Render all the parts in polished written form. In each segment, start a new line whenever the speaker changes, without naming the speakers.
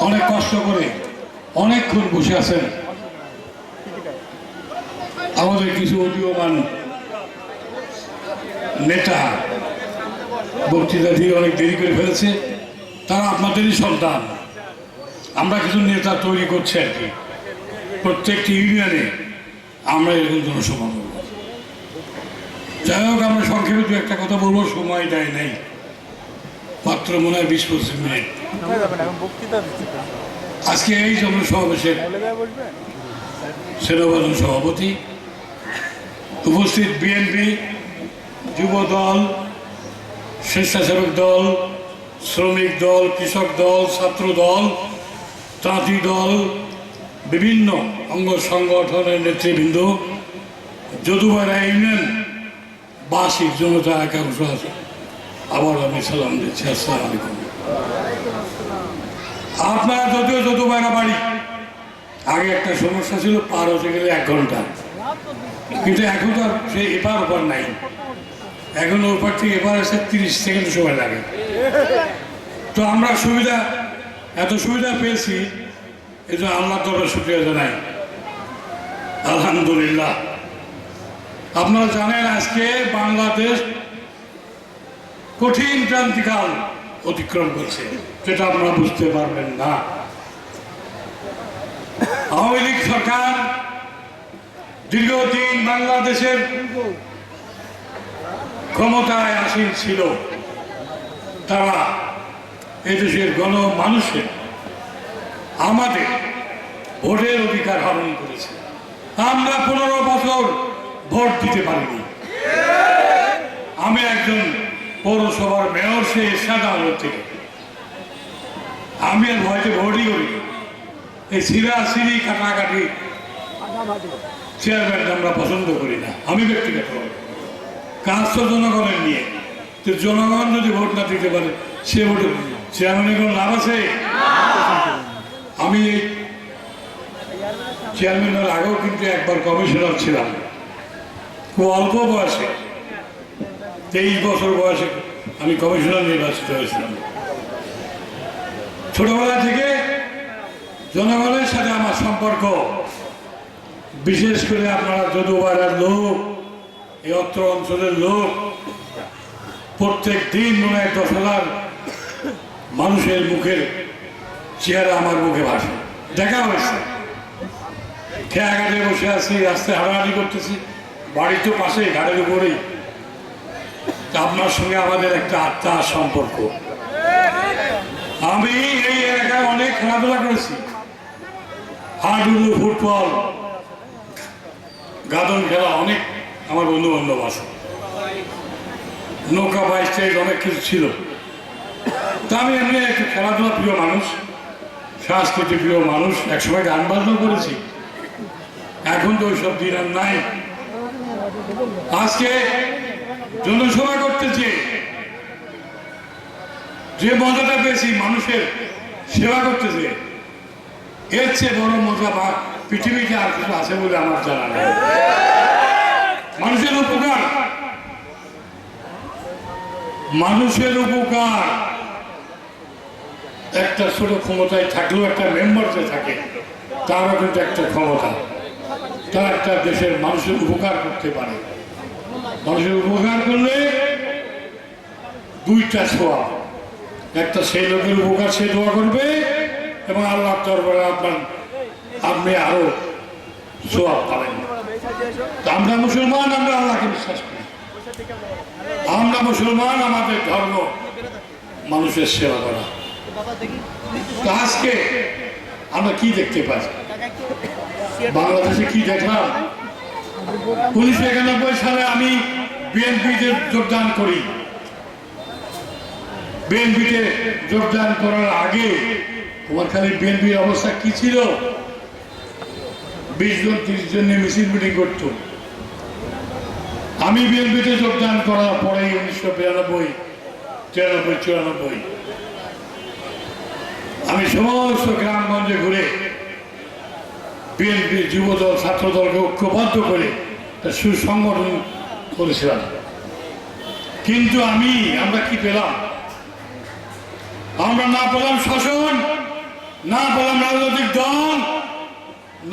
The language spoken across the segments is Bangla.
অনেক কষ্ট করে অনেকক্ষণ বসে আছেন আমাদের কিছু উদীয়মান নেতা বক্তৃতা দিয়ে অনেক দেরি করে ফেলেছে। তারা আপনাদেরই সন্তান। আমরা কিছু নেতা তৈরি করছি আর কি। প্রত্যেকটি ইউনিয়নে আমরা এরকম জনসভা করব। যাই হোক, আমরা সংক্ষেপে দু একটা কথা বলবো, সময় দেয় নাই, মাত্র মনে হয় 20-25 মিনিট। আজকে এই জনসমাবেশের সেনাবাহিনী সভাপতি, উপস্থিত বিএনপি, যুব দল, স্বেচ্ছাসেবক দল, শ্রমিক দল, কৃষক দল, ছাত্র দল, তাঁতি দল, বিভিন্ন অঙ্গ সংগঠনের নেতৃবৃন্দ, যদুপাড়া ইউনিয়ন বাসিক জনতা একাংশ আছে, আবার আমি সালাম দিচ্ছি। আসসালামু আলাইকুম। আপনারা যদিও যদুপাড়া বাড়ি, আগে একটা সমস্যা ছিল, পার হতে গেলে 1 ঘন্টা, কিন্তু এখন তো সে এপার ওপার নাই। এখন ওপার থেকে এপার এসে 30 সেকেন্ড সময় লাগে। তো আমরা এত সুবিধা পেয়েছি, এই জন্য আল্লাহ দরবারে শুকরিয়া জানাই, আলহামদুলিল্লাহ। আপনারা জানেন আজকে বাংলাদেশ কঠিন ক্রান্তিকাল অতিক্রম করছে, যেটা আপনারা বুঝতে পারবেন না। আওয়ামী লীগ সরকার দীর্ঘদিন বাংলাদেশের ক্ষমতায় আসীন ছিল। তারা এদেশের মানুষের আমাদের ভোটের অধিকার হরণ করেছে। আমরা 15 বছর ভোট দিতে পারিনি। আমি একজন পৌরসভার মেয়র, সে এরশাদ আদালত থেকে। আমি আর ভয়তে ভোটই করি। এই সিঁড়ি কাটাকাটি চেয়ারম্যান আমরা পছন্দ করি না। আমি ব্যক্তিগত কাজ তো জনগণের নিয়ে, তো জনগণ যদি ভোট না দিতে পারে, সে ভোটে চেয়ারম্যানের কোনো লাভ আছে? আমি চেয়ারম্যানের আগেও কিন্তু একবার কমিশনার ছিলাম, খুব অল্প বয়সে, 23 বছর বয়সে আমি কমিশনার নির্বাচিত হয়েছিলাম। ছোটবেলা থেকে জনগণের সাথে আমার সম্পর্ক, বিশেষ করে আপনারা যদুপাড়ার লোক, এই অত্র অঞ্চলের লোক, প্রত্যেক দিন মনে হয় 10,000 মানুষের মুখের চেহারা আমার মুখে ভাসে, দেখা হয়েছে। খেয়াঘাটে বসে আছি, রাস্তায় হাঁটাহাঁটি করতেছি, বাড়ি তো পাশে, ঘাটের উপরেই। আপনার সঙ্গে আমাদের একটা আত্মার সম্পর্ক। আমি এই এলাকায় অনেক খেলাধুলা করেছি, হাডুডু, ফুটবল, গাদন খেলা, অনেক আমার বন্ধু বান্ধব আছে, নৌকা বাইস্টাইল অনেক কিছু ছিল। তা আমি এমনি একটু খেলাধুলা প্রিয় মানুষ, সংস্কৃতি প্রিয় মানুষ। একসময় গান বাজনা করেছি, এখন তো ওইসব দিন আর নাই। আজকে জনসভা করতেছে, যে মজাটা পেয়েছি, মানুষের সেবা করতেছে, এর চেয়ে বড় মজা বা পৃথিবীতে আর কিছু আছে বলে আমার জানা নেই। মানুষের উপকার, মানুষের উপকার একটা ছোট ক্ষমতায় থাকলেও, একটা মেম্বার যে থাকে তারও কিন্তু একটা ক্ষমতা। তারা একটা দেশের মানুষের উপকার করতে পারে। মানুষের উপকার করলে 2টা সোয়াব, একটা সেই লোকের উপকার সে দোয়া করবে, এবং আল্লাহ দরবারে আপনি আরো সোয়াব পাবেন। আমরা মুসলমান, আমরা আল্লাহকে বিশ্বাস করি, আমরা মুসলমান, আমাদের ধর্ম মানুষের সেবা করা। আজকে আমরা কি দেখতে পাই, বাংলাদেশে কি দেখলাম? 1991 সালে আমি বিএনপিতে যোগদান করি। বিএনপিতে যোগদান করার আগে কুমারখালী বিএনপির অবস্থা কি ছিল? 20 জন 30 জন নিয়ে মিছিল মিটিং করত। আমি বিএনপিতে যোগদান করার পরে 1992, 93, 94 আমি সমস্ত গ্রামগঞ্জে ঘুরে বিএনপির যুবদল, ছাত্রদলকে ঐক্যবদ্ধ করে একটা সুসংগঠন করেছিলাম। কিন্তু আমরা কি পেলাম? আমরা না পেলাম শাসন, না বললাম রাজনৈতিক দল,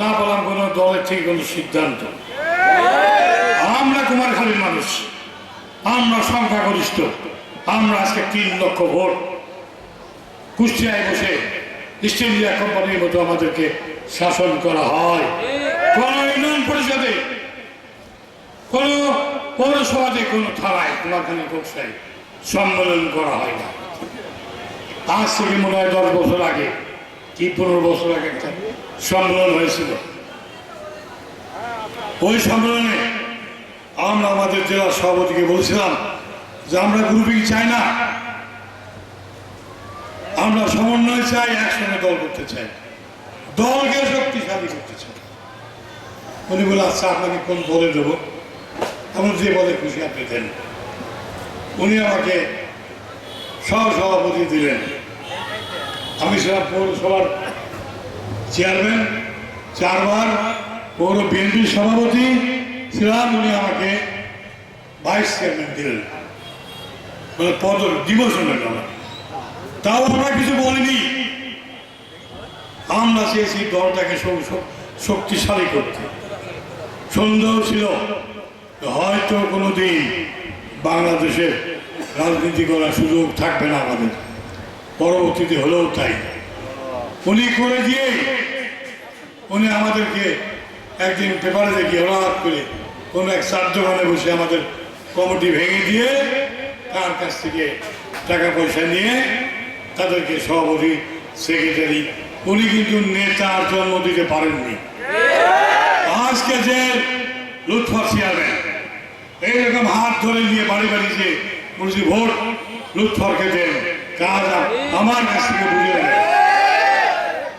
না বললাম কোন দলের থেকে কোন সিদ্ধান্ত। আমরা কুমারখালীর মানুষ, আমরা সংখ্যাগরিষ্ঠ, আমরা আজকে 3 লক্ষ ভোট কুষ্টিয়ায় বসে ইস্ট ইন্ডিয়া কোম্পানির মতো আমাদেরকে শাসন করা হয়। কোন ইউনিয়ন পরিষদে, কোন পৌরসভাতে, কোন থানায় কুমারখালী কোকসায় সম্মেলন করা হয় না। আজ থেকে মনে হয় 10 বছর আগে কি 15 বছর আগে একটা সম্মেলন হয়েছিল। ওই সম্মেলনে আমরা আমাদের জেলা সভাপতিকে বলছিলাম যে আমরা গ্রুপিং চাই না, আমরা সমন্বয় চাই, একসঙ্গে দল করতে চাই, দলকে শক্তিশালী করতে চাই। উনি বলে আচ্ছা আপনাকে কোন দলে দেবো, এমন যে বলে খুশি আপনি দেন। উনি আমাকে সহসভাপতি দিলেন। আমি ছিলাম পৌরসভার চেয়ারম্যান, 4 বার পৌর বিএনপির সভাপতি ছিলাম। উনি আমাকে ভাইস চেয়ারম্যান দিলেন, মানে পদ ডিমোশন হয়ে গেল। তাও আমরা কিছু বলিনি, আমরা চেয়েছি দলটাকে শক্তিশালী করতে। সন্দেহ ছিল হয়তো কোনোদিন বাংলাদেশের রাজনীতি করার সুযোগ থাকবে না আমাদের, পরবর্তীতে হলেও তাই। উনি করে দিয়ে উনি আমাদেরকে একদিন পেপারে দেখি হঠাৎ করে কোনো এক চার দোকানে বসে আমাদের কমিটি ভেঙে দিয়ে তার কাছ থেকে টাকা পয়সা নিয়ে তাদেরকে সভাপতি, সেক্রেটারি, উনি কিন্তু নেতার জন্ম দিতে পারেননি। আজকে যে লুৎফর চেয়ারম্যান এইরকম হাত ধরে নিয়ে বাড়ি বাড়ি যে বলছি ভোট লুৎফরকে দেন, কাজ আমার কাছ থেকে বুঝে নেন,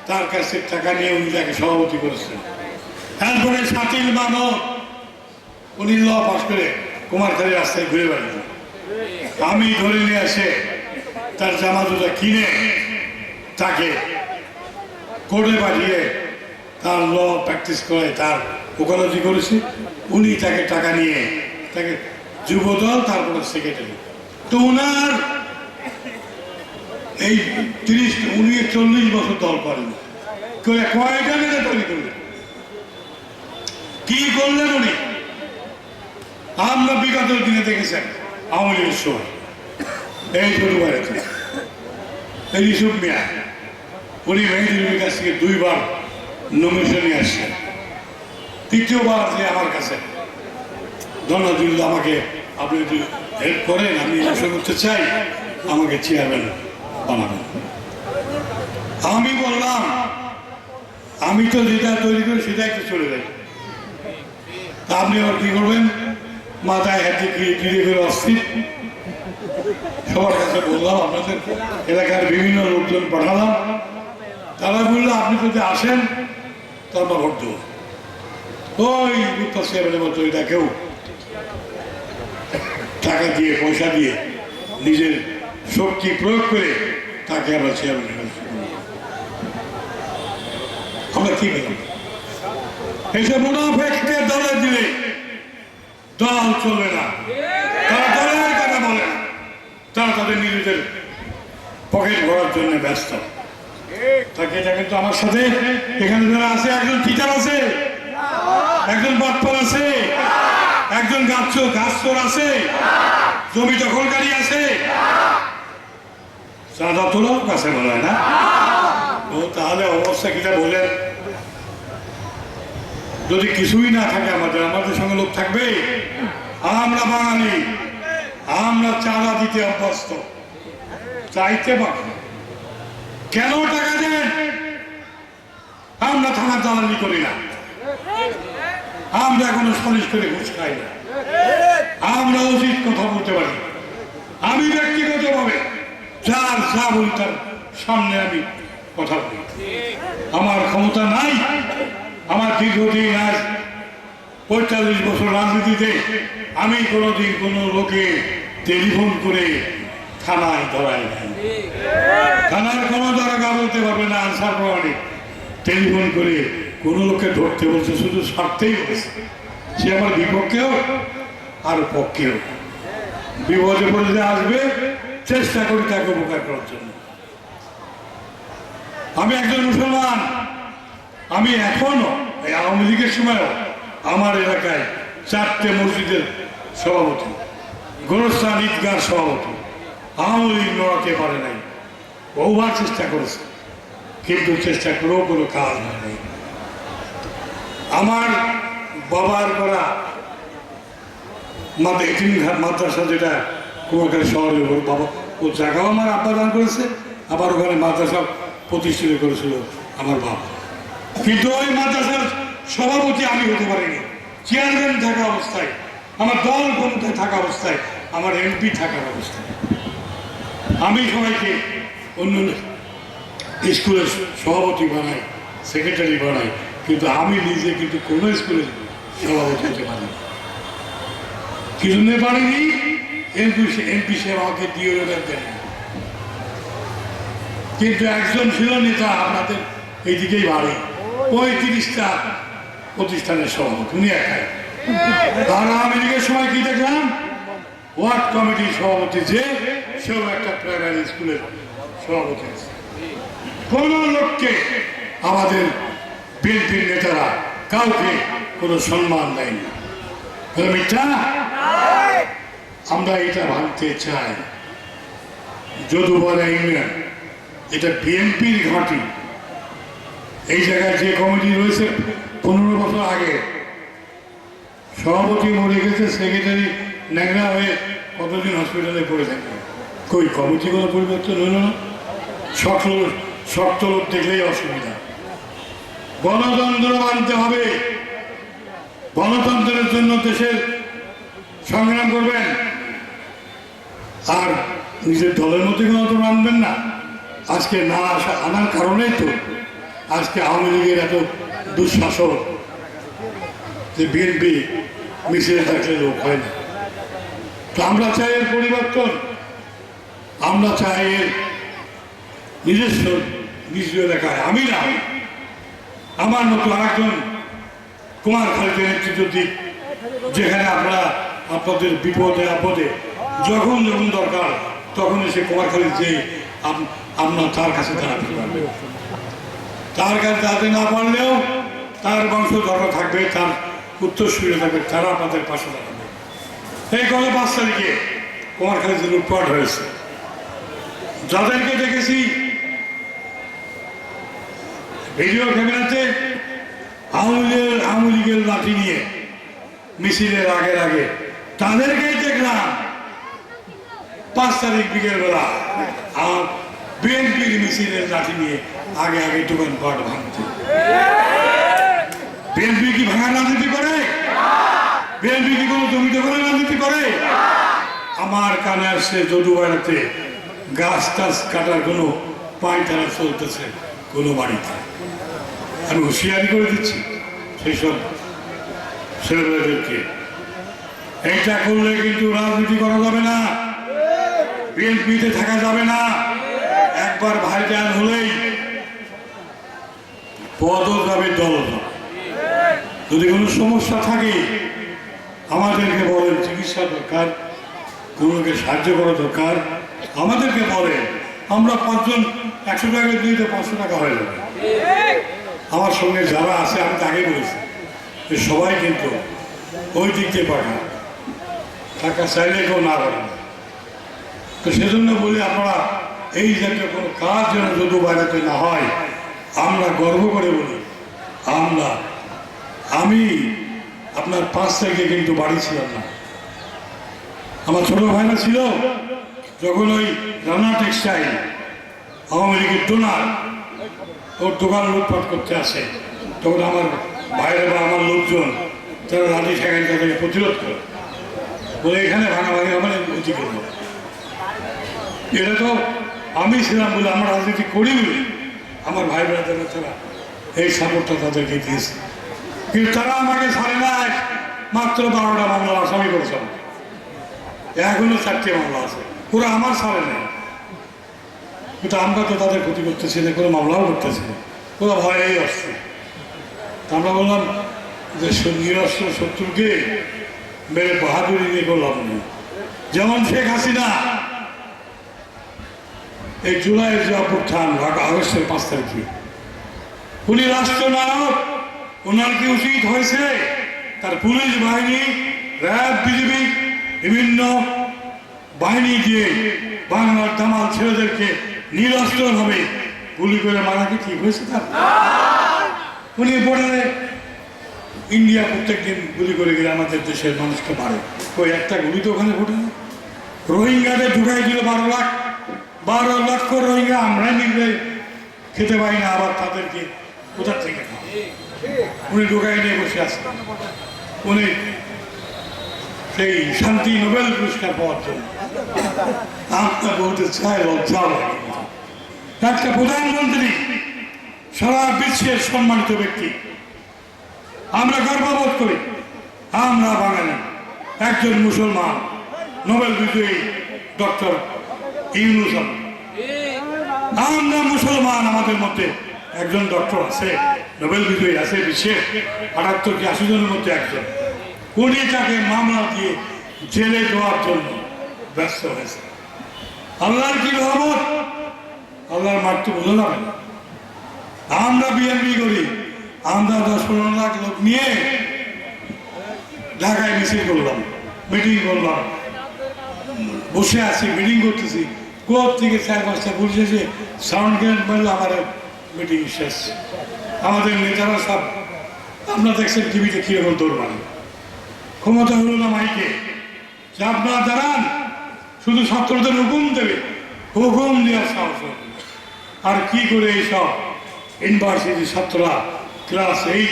তার কাছ থেকে টাকা নিয়ে উনি তাকে সভাপতি করেছেন। তারপরে শাকিল মাহমুদ উনি ল পাস করে কুমারখালী রাস্তায় ঘুরে বেড়াতেন। আমি ধরে নিয়ে আসে তার জামা জুতা কিনে তাকে কোর্টে পাঠিয়ে তার ল প্র্যাকটিস করে তার ওকালতি করেছি। উনি তাকে টাকা নিয়ে তাকে যুবদল, তারপরে সেক্রেটারি। তো ওনার এই 40 বছর দল করেন, কয়টা নেতা তৈরি করলেন, কি করলেন উনি? আমরা বিগত দিনে দেখেছেন আওয়ামী লীগের সময় এই ছোটবাড়িতে এই ইউসুফ মিয়া উনি মেহেদীর কাছ থেকে 2 বার নমিনেশন নিয়ে আসছেন। 3য়বার যে আমার কাছে ধন্যবাদ, আমাকে আপনি যদি হেল্প করেন, আমি ইলেকশন করতে চাই, আমাকে চেয়ারম্যান বানাবেন। আমি বললাম আমি তো যেটা তৈরি করি সেটাই তো চলে যাই, আপনি আবার কি করবেন? মাথায় হাতে কিনে করে অস্থির। সবার কাছে বললাম, আপনাদের এলাকার বিভিন্ন লোকজন পাঠালাম, তারা বললো আপনি যদি আসেন তো আমরা ভোট দেবো। ওই লুৎফর চেয়ারম্যানের মতো এটা কেউ টাকা দিয়ে পয়সা দিয়ে নিজের শক্তি প্রয়োগ করে তাকে আমরা চেয়ারম্যান। আমরা কি পেলাম? এসব মুনাফেককে দলে দিলে দল চলবে না। তারা দলের কথা বলে না, তারা তাদের নিজেদের পকেট ভরার জন্য ব্যস্ত। তাকে এটা কিন্তু আমার সাথে এখানে যারা আছে, একজন টিচার আছে, একজন বাটপার আছে, একজন গাছচোর আছে, জমি দখলকারী আছে, চাঁদা তোলাও কাছে বলা হয় না। ও তাহলে অবস্থা কিটা বলেন? যদি কিছুই না থাকে আমাদের সঙ্গে লোক থাকবে? আমরা বাঙালি, আমরা চাঁদা দিতে অভ্যস্ত, চাইতে পারি। কেন টাকা দেন? আমরা থানার দালালি করি না, আমরা কোনো সালিশ করে ঘুষ খাই না, আমরা উচিত কথা বলতে পারি। আমি ব্যক্তিগতভাবে যার যা বলি তার সামনে আমি কথা বলি। আমার ক্ষমতা নাই। আমার দীর্ঘদিন আজ 45 বছর রাজনীতিতে আমি কোনোদিন কোনো লোকে টেলিফোন করে থানায় ধরাই নাই। থানার কোনো দারোগা বলতে পারবে না আনসার প্রমাণিক টেলিফোন করে কোনো লোককে ধরতে বলছে, শুধু স্বার্থেই বলছে। সে আমার বিপক্ষেও আর পক্ষেও। বিপদে পড়ে আসবে, চেষ্টা করি তাকে উপকার করার জন্য। আমি একজন মুসলমান, আমি এখনো এই আওয়ামী লীগের সময়ও আমার এলাকায় 4টে মসজিদের সভাপতি, গোরস্থান ঈদগার সভাপতি। আওয়ামী লীগ লড়াতে পারে নাই, বহুবার চেষ্টা করেছে, কিন্তু চেষ্টা করেও কোনো কাজ হয় নাই। আমার বাবার করা মাদ্রাসা, যেটা কুমারখালী শহরের উপর, বাবা ও জায়গাও আমার আব্বা দান করেছে, আবার ওখানে মাদ্রাসা প্রতিষ্ঠিত করেছিল আমার বাবা। কিন্তু ওই মাদ্রাসার সভাপতি আমি হতে পারিনি। চেয়ারম্যান থাকা অবস্থায়, আমার দল ক্ষমতায় থাকা অবস্থায়, আমার এমপি থাকার অবস্থায় আমি সবাইকে অন্য স্কুলের সভাপতি বানাই, সেক্রেটারি বানাই, কিন্তু আমি নিজে কিন্তু কোনো স্কুলের সভাপতি হতে পারি কি জন্য পারিনি? এমপি সে আমাকে দিয়ে দেন। কিন্তু একজন ছিল নেতা আপনাদের এইদিকেই বাড়ি, 35টা প্রতিষ্ঠানের সভাপতি, উনি একাই। আর আওয়ামী লীগের সময় কি দেখলাম, ওয়ার্ড কমিটির সভাপতি যে, সেও একটা প্রাইমারি স্কুলের সভাপতি আছে। কোন লোককে আমাদের বিএনপির নেতারা কাউকে কোনো সম্মান দেয়নি। মিথ্যা? আমরা এটা ভাবতে চাই, যদুবরা ইউনিয়ন এটা বিএনপির ঘাঁটি। এই জায়গায় যে কমিটি রয়েছে 15 বছর আগে, সভাপতি মরে গেছে, সেক্রেটারি ন্যাংরা হয়ে কতদিন হসপিটালে পড়ে থাকে। কই কমিটি কোনো পরিবর্তন হইল না? শক্ত লোক দেখলেই অসুবিধা। গণতন্ত্র মানতে হবে, গণতন্ত্রের জন্য দেশের সংগ্রাম করবেন, আর নিজের দলের মধ্যে গণতন্ত্র মানবেন না। আজকে না আনার কারণেই তো আজকে আওয়ামী লীগের এত দুঃশাসন, যে বিএনপি মিছিলে থাকলে লোক হয় না। তো আমরা চাই এর পরিবর্তন, আমরা চাই এর নিজস্ব নিজ এলাকায়, আমি না আমার মতো আরেকজন কুমারখালীতে নেতৃত্ব দিক, যেখানে আপনারা আপনাদের বিপদে আপদে যখন যখন দরকার তখন এসে কুমারখালী যে আপনার তার কাছে দাঁড়াতে পারবে। তার কাছে দাঁড়াতে না পারলেও তার বংশধররা থাকবে, তার উত্তরসূরি থাকবে, তারা আপনাদের পাশে দাঁড়াবে। এই গত 5 তারিখে কুমারখালীতে লুটপাট হয়েছে, যাদেরকে দেখেছি ভিডিও ক্যামেরাতে আওয়ামী লীগের লাঠি নিয়ে মিছিলের আগে তাদেরকেই দেখলাম 5 তারিখ বিকেল বেলা বিএনপির মিছিলের লাঠি নিয়ে আগে দোকানপাট ভাঙতে। বিএনপি কি ভাঙা রাজনীতি করে? বিএনপি কি কোনো জমি দখলের রাজনীতি করে? আমার কানে আসছে যদুবাড়াতে গাছ টাছ কাটার কোনো পায়তারা চলতেছে কোনো বাড়িতে। আমি হুঁশিয়ারি করে দিচ্ছি সেই সব ছেলেমেয়েদেরকে, এইটা করলে কিন্তু রাজনীতি করা যাবে না, বিএনপিতে থাকা যাবে না। একবার ভাইজান হলেই পদও যাবে, দল যাবে। যদি কোনো সমস্যা থাকে আমাদেরকে বলেন, চিকিৎসা দরকার, কোনোকে সাহায্য করা দরকার, আমাদেরকে বলেন। আমরা 5 জন 100 টাকা দিতে 500 টাকা হয়ে যাবে। আমার সঙ্গে যারা আছে আমি তাকে বলেছি যে সবাই কিন্তু ওই দিক দিয়ে পাঠান, টাকা চাইলে কেউ না পারে না। তো সেজন্য বলি আপনারা এই জাতীয় কোনো কাজ যেন যদু বাইরেতে না হয়, আমরা গর্ব করে বলি। আমি আপনার 5 তারিখে কিন্তু বাড়ি ছিলাম না, আমার ছোট ভাইরা ছিল। যখন ওই রানা টেক্সটাইল আওয়ামী লীগের ডোনার ওর দোকান লুটপাট করতে আসে, তখন আমার ভাইরা বা আমার লোকজন তারা রাজি ঠেকান, তাদেরকে প্রতিরোধ করে বলে এখানে ভাঙাভাঙি আমার অধিকার হবে। এটা তো আমি ছিলাম বলে, আমরা রাজনীতি করি বলে আমার ভাই বোনেরা তারা এই সাপোর্টটা তাদেরকে দিয়েছে। কিন্তু তারা আমাকে ছাড়ে নাই, মাত্র 12টা মামলা আসামি করেছে। এখনো 4টে মামলা আছে, ওরা আমার ছাড়ে নাই। কিন্তু আমরা তো তাদের ক্ষতি করতেছি না, কোনো মামলাও করতেছি না, ওরা ভয়েই আসছে। আমরা বললাম যে নিরস্ত্র শত্রুকে মেরে বাহাদুরি নিয়ে করলাম নেই। যেমন শেখ হাসিনা এই জুলাইয়ের যে অভ্যুত্থান আগস্টের 5 তারিখে, উনি রাষ্ট্রনায়ক, ওনার কি উচিত হয়েছে তার পুলিশ বাহিনী, র্যাব, বিজিবি, বিভিন্ন বাহিনী দিয়ে বাংলার দামাল ছেলেদেরকে নিরস্ত্রভাবে গুলি করে মারা কি ঠিক হয়েছে তার? উনি বর্ডারে ইন্ডিয়া প্রত্যেকদিন গুলি করে গেলে আমাদের দেশের মানুষকে মারে, ওই একটা গুলি তো ওখানে ঘটে না। রোহিঙ্গাদের ঢুকাই দিল 12 লক্ষ রোহিঙ্গা, আমরাই নিবে খেতে পাই না, আবার তাদেরকে কোথা থেকে খাওয়া। উনি ঢুকাই নিয়ে বসে আছেন, উনি সেই শান্তি নোবেল পুরস্কার পাওয়ার জন্য। আমরা বলতে চাই লজ্জা লাগে, একটা প্রধানমন্ত্রী, সারা বিশ্বের সম্মানিত ব্যক্তি, আমরা গর্ববোধ করি আমরা বাঙালি, একজন মুসলমান নোবেল বিজয়ী ডক্টর ইউনূস। আমরা মুসলমান, আমাদের মধ্যে একজন ডক্টর আছে, নোবেল বিজয়ী আছে বিশ্বের 78 কি 80 জনের মধ্যে একজন। উনি তাকে মামলা দিয়ে জেলে দেওয়ার জন্য ব্যস্ত হয়েছে। আল্লাহর কি রহমত, আল্লাহর মাঠ তো বোঝা যাবে না। আমরা বিএনপি করি, আমরা 10-15 লাখ লোক নিয়ে ঢাকায় মিছিল করলাম, মিটিং করলাম, বসে আছি, মিটিং করতেছি, কোর্ট থেকে 4-5টা পুলিশ এসে সাউন্ড গ্রেনেড মারলে আমার মিটিং শেষ। আমাদের নেতারা সব, আপনারা দেখছেন টিভিতে কিরকম দৌড় মারে। ক্ষমতা হলো না মাইকে যে আপনারা দাঁড়ান, শুধু ছাত্রদের হুকুম দেবে, হুকুম দেওয়ার সাহস হবে। আর কি করে এইসব ইউনিভার্সিটির ছাত্ররা, ক্লাস 8,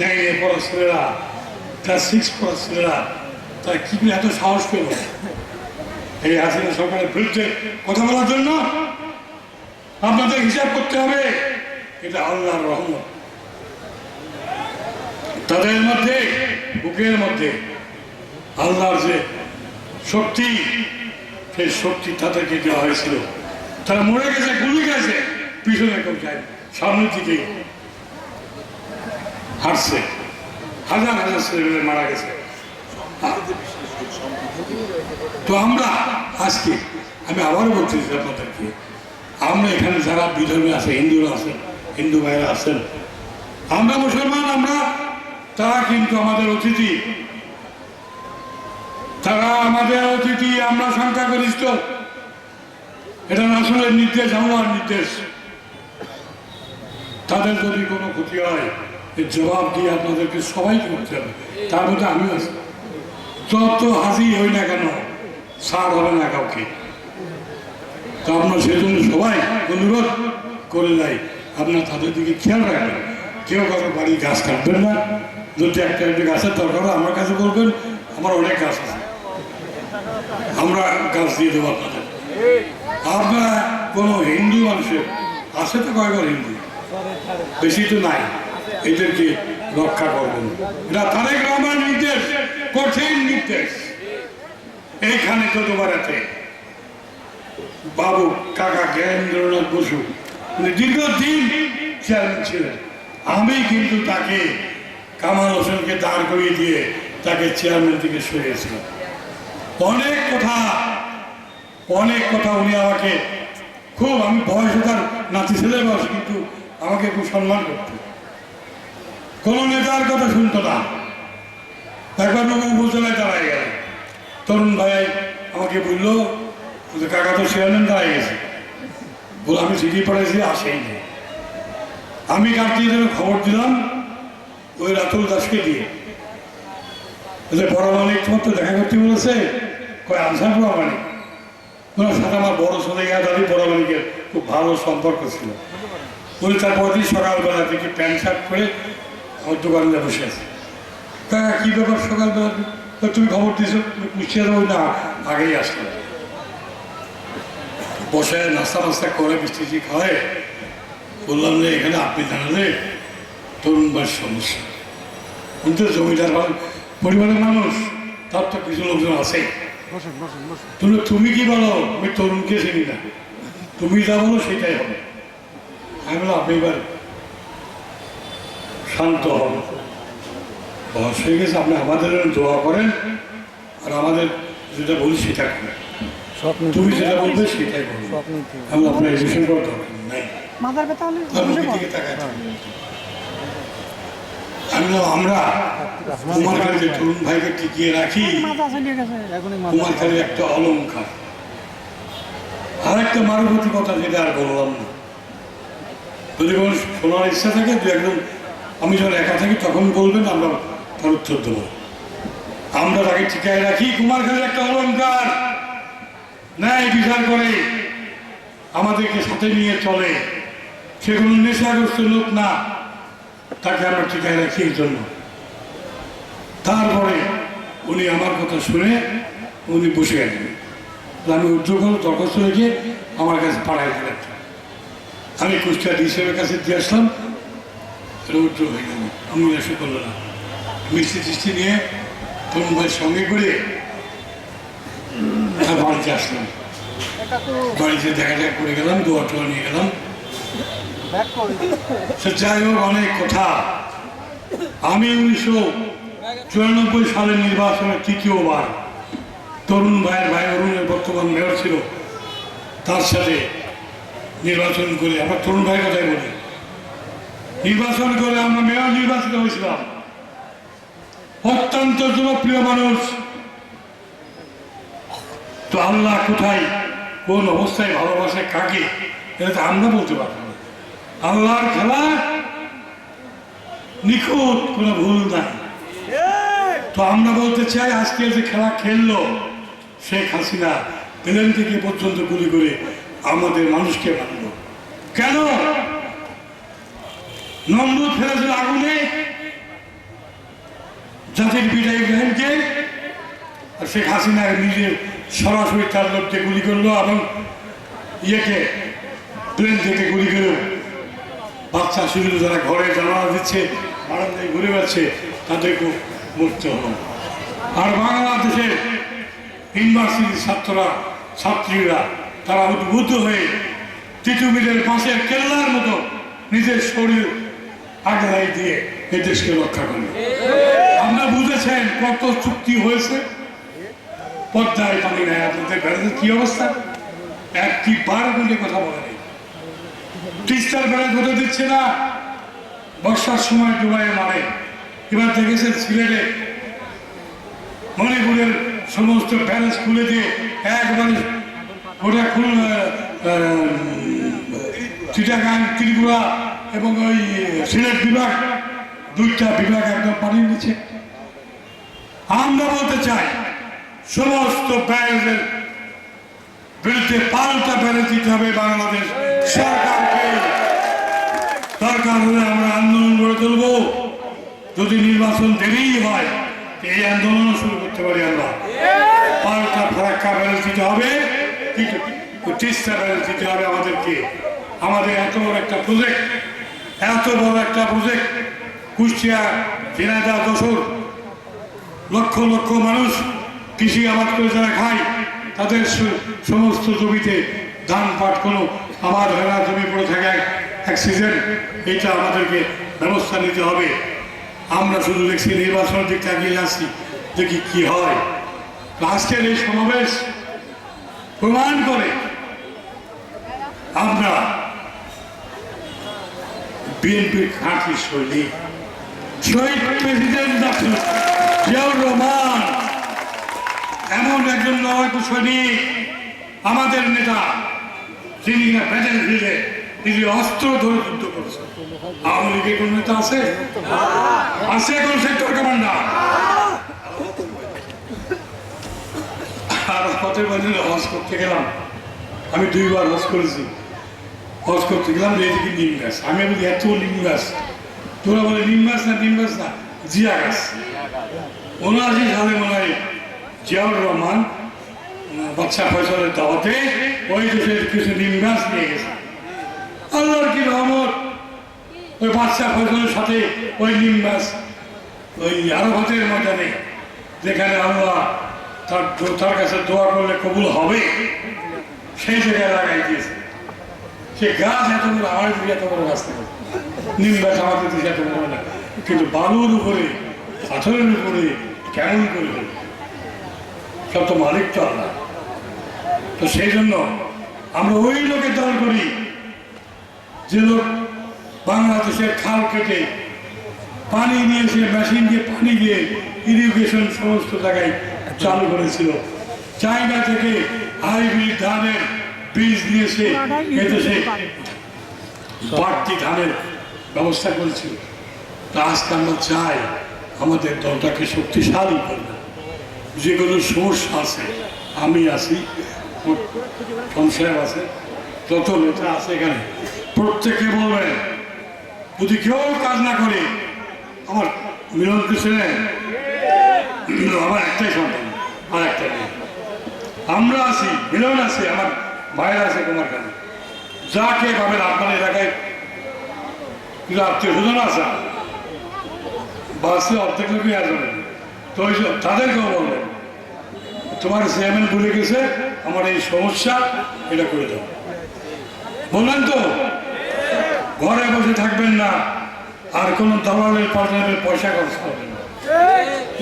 9-এ পড়া ছেলেরা, ক্লাস 6 পড়া ছেলেরা, তারা কি করে এত সাহস পেল এই হাসিনা সরকারের বিরুদ্ধে কথা বলার জন্য? আপনাদের হিসাব করতে হবে, এটা আল্লাহর রহমত। তাদের মধ্যে, বুকের মধ্যে আল্লাহর যে শক্তি, সেই শক্তি তাদেরকে দেওয়া হয়েছিল। তারা মরে গেছে, গুলি গেছে, পিছনে কেউ যায়, সামনের দিকে হাঁটছে, হাজার হাজার ছেলেমেয়ে মারা গেছে। তো আমরা আজকে, আমি আবারও বলতেছি আপনাদেরকে, আমরা এখানে যারা বিধর্মী আছে, হিন্দুরা আছেন, হিন্দু ভাইরা আছেন, আমরা মুসলমান, আমরা, তারা কিন্তু আমাদের অতিথি, তারা আমাদের অতিথি, আমরা সংখ্যাগরিষ্ঠ। এটা রাসূলের নির্দেশ, আল্লাহর নির্দেশ। তাদের যদি কোনো ক্ষতি হয়, এর জবাব দিয়ে আপনাদেরকে সবাই করতে হবে, তার মধ্যে আমিও আছি। যত হাজির হই না কেন, ছাড় হবে না কাউকে। তো আমরা সেজন্য সবাই অনুরোধ করে যাই, আপনারা তাদের দিকে খেয়াল রাখবেন। কেউ কারো বাড়ি গাছ কাটবেন না, যদি একটা গাছের দরকার হয় আমার কাছে বলবেন, আমার অনেক গাছ আছে, আমরা গাছ দিয়ে দেবো আপনাদের। আপনারা কোনো হিন্দু মানুষের আছে তো কয়েকবার হিন্দু, বেশি তো নাই, এদেরকে রক্ষা করবেন। এটা তারেক রহমান নির্দেশ, কঠিন নির্দেশ। এইখানে চৌধুরাতে বাবু কাকা জ্ঞানেন্দ্রনাথ বসু উনি দীর্ঘদিন চেয়ারম্যান ছিলেন। আমি কিন্তু তাকে, কামাল হোসেনকে দাঁড় করিয়ে দিয়ে তাকে চেয়ারম্যান থেকে সরিয়েছিলাম। অনেক কথা উনি আমাকে খুব, আমি বয়সে তার নাতি ছেলে বয়স, কিন্তু আমাকে খুব সম্মান করত, কোন নেতার কথা শুনতো না। একবার উপজেলায় দাঁড়ায় গেল, তরুণ ভাই আমাকে বললো কাকা তো চেয়ারম্যান দাঁড়ায় গেছে, বলে আমি চিঠি পাঠাইছি, আসেনি। আমি কাটিয়ে যেন খবর দিলাম ওই রাতুল দাসকে দিয়ে, বড় মালিক তোমার তো দেখা করতে বলেছে, কয় আনসার বড় মালিক। ওনার সাথে আমার বড় ছেলে দাদি বড় মালিকের খুব ভালো সম্পর্ক ছিল। উনি তারপর দিন সকালবেলা থেকে প্যান্ট শার্ট করে আমার দোকানে বসে আছে। কাকা কী ব্যাপার সকালবেলা, তুমি খবর দিয়েছো? তুমি পুষিয়ে দেবো না, আগেই আসলো। বসে নাস্তা করে মিষ্টি খাওয়ায় বললাম যে এখানে আপনি জানালে তরুণ বয়স সমস্যা, উনি তো জমিদার পরিবারের মানুষ, তার তো কিছু লোকজন আছে। তুমি কি বলো? আমি তরুণকে চিনি না, তুমি যা বলো সেটাই হবে। আমি বলো আপনি এবার শান্ত হন, বয়স হয়ে গেছে, আপনি আমাদের দোয়া করেন আর আমাদের যেটা বলি সেটা করেন। তুমি যেটা বলবে সেটাই বলবো। আমি আপনার এই বিষয় করার দরকার নাই। আমরা কুমারখালী যে তরুণ ভাইকে টিকিয়ে রাখি, কুমারখালী একটা অলঙ্কার। আর একটা মারুভূতি কথা যেটা আর বললাম না, যদি কোনো শোনার ইচ্ছা থাকে দু একজন, আমি যখন একা থাকি তখন বলবেন, আমরা তার উত্তর দেবো। আমরা তাকে টিকায় রাখি, কুমারখালী একটা অলঙ্কার, ন্যায় বিচার করে আমাদেরকে সাথে নিয়ে চলে, সে কোনো নেশাগ্রস্ত লোক না, তাকে আমরা টিকায় রাখি এই জন্য। তারপরে উনি আমার কথা শুনে উনি বসে গেলেন, আমি উদ্যোগ দরখাস্ত রেখে আমার কাছে পাড়ায় দিলেন। আমি কুষ্টিয়া ডিসিএমের কাছে দিয়ে আসলাম, এটা উদ্যোগ হয়ে গেল। আমি এসে করলো না, মিষ্টি টিষ্টি নিয়ে তরুণ ভাইয়ের সঙ্গে করে বাড়িতে আসলাম। বাড়িতে দেখা দেখা করে গেলাম, দোয়া টোয়া নিয়ে গেলাম। সে যাই হোক, অনেক কথা। আমি 1994 সালের নির্বাচনের তৃতীয়বার তরুণ ভাইয়ের ভাই অরুণের বর্তমান মেয়র ছিল, তার সাথে নির্বাচন করে, আমার তরুণ ভাইয়ের কথাই বলি, নির্বাচন করে আমরা মেয়র নির্বাচিত হয়েছিলাম। অত্যন্ত জনপ্রিয় মানুষ। তো আল্লাহ কোথায় কোন অবস্থায় ভালোবাসে কাকে, এটা তো আমরা বলতে পারবো না। আল্লাহর খেলা নিখুঁত, কোনো ভুল নাই। তো আমরা বলতে চাই, আজকে যে খেলা খেললো শেখ হাসিনা, প্লেন থেকে পর্যন্ত গুলি করে আমাদের মানুষকে মারল কেন? নমরুদ ফেলেছিল আগুনে জাতির পিতা ইব্রাহিমকে, আর শেখ হাসিনা নিজে সরাসরি তার লোককে গুলি করলো, এবং ইয়েকে প্লেন থেকে গুলি করে বাচ্চা শিশু যারা ঘরে জানালা দিচ্ছে, বারান্দায় ঘুরে যাচ্ছে, তাদেরকেও মরতে হলো। আর বাংলাদেশের ইউনিভার্সিটির ছাত্রীরা তারা উদ্বুদ্ধ হয়ে তিতুমিরের পাশের কেল্লার মতো নিজের শরীর আগলাই দিয়ে এই দেশকে রক্ষা করে। আপনারা বুঝেছেন কত চুক্তি হয়েছে, পদ্মায় পানি নেয়, আপনাদের ব্যারেজের কি অবস্থা, একটি বার বলে কথা বলে নেই। তিস্তার ব্যারেজ হতে দিচ্ছে না, বর্ষার সময় ডুবাই মারে। এবার দেখেছেন সিলেটে মণিপুরের সমস্ত ব্যারেজ খুলে দিয়ে একবারে ওটা চিটাগাং, ত্রিপুরা এবং ওই সিলেট বিভাগ, দুইটা বিভাগ একদম পানির নিচে। আমরা বলতে চাই, সমস্ত ব্যারেজের বিরুদ্ধে পাল্টা ব্যারেজ দিতে হবে বাংলাদেশ সরকারকে। দরকার হলে আমরা আন্দোলন গড়ে তুলব। যদি নির্বাচন দেরিই হয়, এই আন্দোলন শুরু করতে পারি আমরা। পাল্টা ফারাক্কা ব্যারেজ দিতে হবে, তিস্তা ব্যারেজ দিতে হবে আমাদেরকে। আমাদের এত বড় একটা প্রজেক্ট, এত বড় একটা প্রজেক্ট, কুষ্টিয়া, ঝিনাইদহ, যশোর, লক্ষ লক্ষ মানুষ কৃষি আবাদ করে যারা খায়, তাদের সমস্ত জমিতে ধান পাট কোনো আবাদ হয় না, জমি পড়ে থাকে এক সিজন। এটা আমাদেরকে ব্যবস্থা নিতে হবে। আমরা শুধু দেখছি নির্বাচনের দিকটা এগিয়ে যাচ্ছি, দেখি কি হয়। আজকের এই সমাবেশ প্রমাণ করে আমরা বিএনপির খাঁটি সৈনিক, শহীদ প্রেসিডেন্ট জিয়াউর রহমান এমন একজন লড়াকু সৈনিক, আমাদের নেতা, যিনি না ব্যাটেল ফিল্ডে তিনি অস্ত্র ধরে যুদ্ধ করেছেন। আওয়ামী লীগের কোন নেতা আছে? আছে কোন সেক্টর কমান্ডার? আর হজের বাজারে হজ করতে গেলাম, আমি 2 বার হজ করেছি। হজ করতে গেলাম, এদিকে নিম গাছ, আমি বলি এত নিম গাছ, তোরা বলে নিম গাছ না, নিম গাছ না, জিয়া গাছ। 79 সালে মনে হয় জিয়াউর রহমান বাদশা ফয়সালের দাওয়াতে ওই দেশের কিছু নিম গাছ নিয়ে গেছে। আল্লাহর কি রহমত, ওই বাদশা ফয়সালের সাথে ওই নিম গাছ ওই আরাফাতের ময়দানে, যেখানে আল্লাহ তার কাছে দোয়া করলে কবুল হবে, সেই জায়গায় লাগাই দিয়েছে। সে গাছ এত বড়, আমার দিকে এত বড় গাছ থাকে, নিম গাছ আমাদের দিকে এত বড় না, কিন্তু বালুর উপরে, পাথরের উপরে কেমন করে সব তো মালিক তো আল্লাহ। তো সেই জন্য আমরা ওই লোকের দল করি যে লোক বাংলাদেশের খাল কেটে পানি নিয়ে এসে মেশিন দিয়ে পানি দিয়ে ইরিগেশন সমস্ত জায়গায় চালু করেছিল। চায়না থেকে হাইব্রিড ধানের বীজ নিয়ে এসে এদেশে বাড়তি ধানের ব্যবস্থা করেছিল। তা আজকে আমরা চাই আমাদের দলটাকে শক্তিশালী করবে। যে কোনো সমস্যা আছে, আমি আছি, সংশয় আছে, যত নেতা আছে এখানে প্রত্যেকে বলবেন যদি কেউ কাজ না করে, আমার মিলন কৃষ্ণের আমার একটাই সন্তান আর একটা নেই, আমরা আছি, মিলন আছে, আমার ভাইরা আছে কুমারখালী, যাকে পাবেন আপনার এলাকায় কিন্তু আত্মীয় স্বজন আছে বাসে অর্ধেক লোকই আসবেন, তো ওই তাদেরকেও বলবেন তোমার চেয়ারম্যান ভুলে গেছে, আমার এই সমস্যা এটা করে দাও, বললেন তো? ঘরে বসে থাকবেন না, আর কোন দালালের পার্লামেন্টের পয়সা খরচ করবেন না।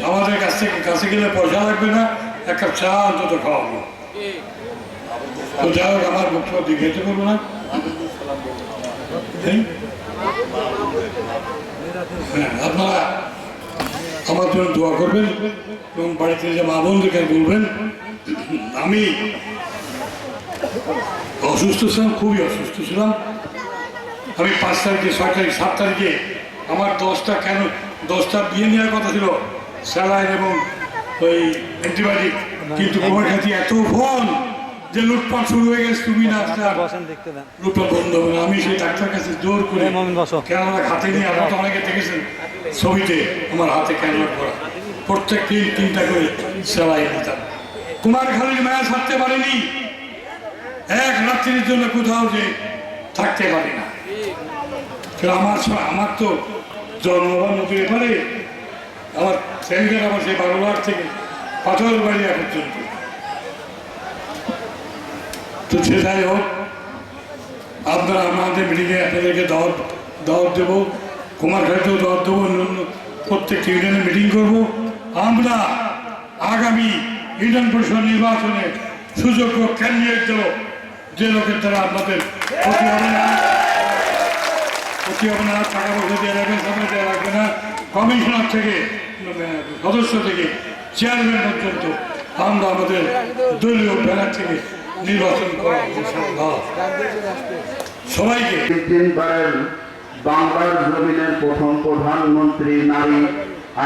আমাদের কাছ থেকে কাছে গেলে পয়সা লাগবে না, এক কাপ চা অন্তত খাওয়াবো। তো যাই হোক, আমার বক্তব্য দিঘাইতে করবো না। হ্যাঁ, আপনারা আমার জন্য দোয়া করবেন এবং বাড়িতে যে মা বোনদেরকে বলবেন। আমি অসুস্থ ছিলাম, খুবই অসুস্থ ছিলাম। আমি 5 তারিখে, 6 তারিখ, 7 তারিখে আমার 10টা বিয়ে নেওয়ার কথা ছিল, স্যালাইন এবং ওই অ্যান্টিবায়োটিক, কিন্তু কুমারখালী এত ফোন যে লুটপাট শুরু হয়ে গেছে, তুমি না লুটপাট বন্ধ হবে না। আমি সেই ডাক্তার কাছে জোর করে কেননা হাতে নিয়ে, আপনারা তো অনেকে দেখেছেন ছবিতে আমার হাতে ক্যানভার করা, প্রত্যেক দিন 3টা করে সেলাই দিতাম। কুমারখালীর মায়া ছাড়তে পারিনি, এক রাত্রির জন্য কোথাও যে থাকতে পারি না। আমার তো জন্মবান নদীর এপারে, আমার সেন্টার আমার সেই বারোয়ার থেকে পাথর বাড়িয়া পর্যন্ত। তো সে যাই হোক, আপনারা আমাদের মিটিংয়ে আপনাদেরকে দাওয়াত দেবো, কুমারখালীতেও দাওয়াত দেবো, অন্য প্রত্যেকটি ইউনিয়নে মিটিং করবো। আমরা আগামী ইউনিয়ন পরিষদ নির্বাচনে সুযোগ্য ক্যান্ডিডেট দেবো, যে লোকের দ্বারা আপনাদের ক্ষতি হবে না, টাকা পয়সা দেওয়া লাগবে, সময় দেওয়া লাগবে না। কমিশনার থেকে সদস্য থেকে চেয়ারম্যান পর্যন্ত আমরা আমাদের দলীয় ব্যানার থেকে নির্বাচন করা সবাইকে।
তিনবারের বাংলার জমিনের প্রথম প্রধানমন্ত্রী নারী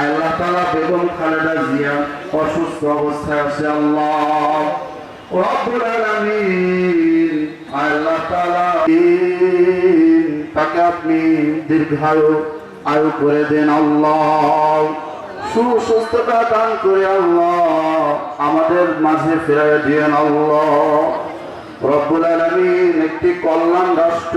আল্লাহ তাআলা বেগম খালেদা জিয়া অসুস্থ অবস্থায় আছে। আল্লাহ রব্বুল আলামিন, আল্লাহ তাআলা তাকে আপনি দীর্ঘায়ু করে দেন। আল্লাহ সুস্থতা দান করে আল্লাহ আমাদের মাঝে ফিরিয়ে দিয়েন। আল্লাহ রব্বুল আলামিন একটি কল্যাণ রাষ্ট্র